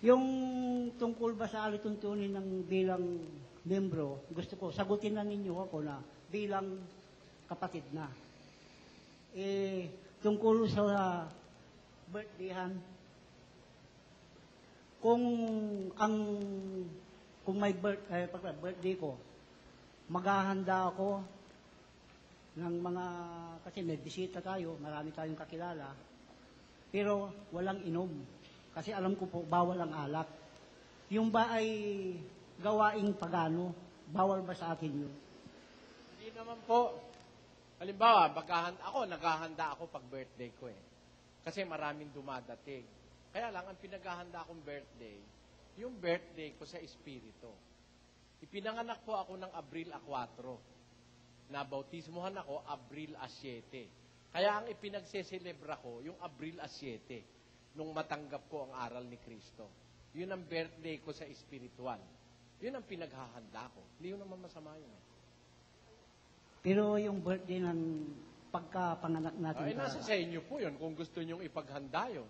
Yung tungkol ba sa alituntunin ng bilang membro, gusto ko, sagutin na ninyo ako na bilang kapatid na. Tungkol sa birthdayhan, kung ang kung may birthday ko, maghahanda ako ng mga, kasi may bisita tayo, marami tayong kakilala, pero walang inom. Kasi alam ko po, bawal ang alak. Yung ba ay gawaing pagano, bawal ba sa atin yun? Hindi naman po. Halimbawa, naghahanda ako pag birthday ko eh. Kasi maraming dumadating. Kaya lang, ang pinaghahanda akong birthday, yung birthday ko sa Espiritu. Ipinanganak po ako ng Abril 4. Nabautismohan ako Abril 7. Kaya ang ipinagseselebra ko, yung Abril 7, nung matanggap ko ang aral ni Kristo. Yun ang birthday ko sa espiritual. Yun ang pinaghahanda ko. Hindi yun naman masama yun. Pero yung birthday ng pagkapanganak natin... Ay, nasa sa inyo po yun, kung gusto nyong ipaghanda yun.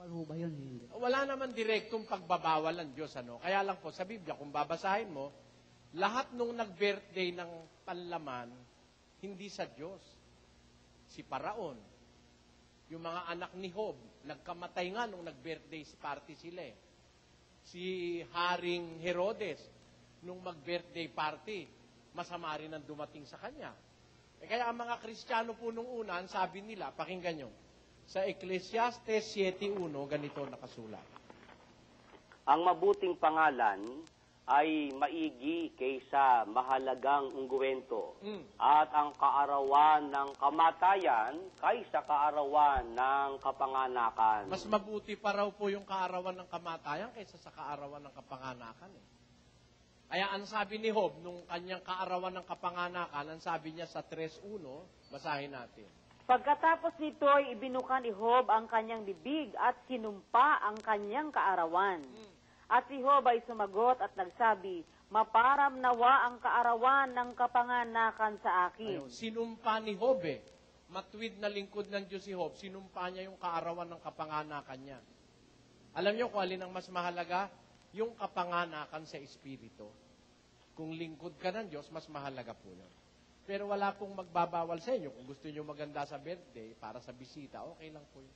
Wala ba yun? Hindi. Wala naman direktong pagbabawal ng Diyos, ano? Kaya lang po, sa Biblia, kung babasahin mo, lahat nung nag-birthday ng panlaman, hindi sa Diyos. Si Paraon, yung mga anak ni Job, nagkamatay nga nung nag-birthday party sila eh. Si Haring Herodes, nung mag-birthday party, masama rin ang dumating sa kanya. Kaya ang mga Kristiyano po nung una, ang sabi nila, pakinggan nyo, sa Ecclesiastes 7.1, ganito nakasulat. Ang mabuting pangalan ay maigi kaysa mahalagang ungguwento, at ang kaarawan ng kamatayan kaysa kaarawan ng kapanganakan. Mas mabuti pa raw po yung kaarawan ng kamatayan kaysa sa kaarawan ng kapanganakan. Eh. Kaya ang sabi ni Job, nung kanyang kaarawan ng kapanganakan, ang sabi niya sa 3.1, basahin natin. Pagkatapos nito ay ibinuka ni Job ang kanyang bibig at sinumpa ang kanyang kaarawan. At si Job ay sumagot at nagsabi, maparam nawa ang kaarawan ng kapanganakan sa akin. Ayun, sinumpa ni Job eh. Matwid na lingkod ng Diyos si Job, sinumpa niya yung kaarawan ng kapanganakan niya. Alam niyo kung alin ang mas mahalaga? Yung kapanganakan sa Espiritu. Kung lingkod ka ng Diyos, mas mahalaga po yun. Pero wala pong magbabawal sa inyo. Kung gusto niyo maganda sa birthday, para sa bisita, okay lang po yun.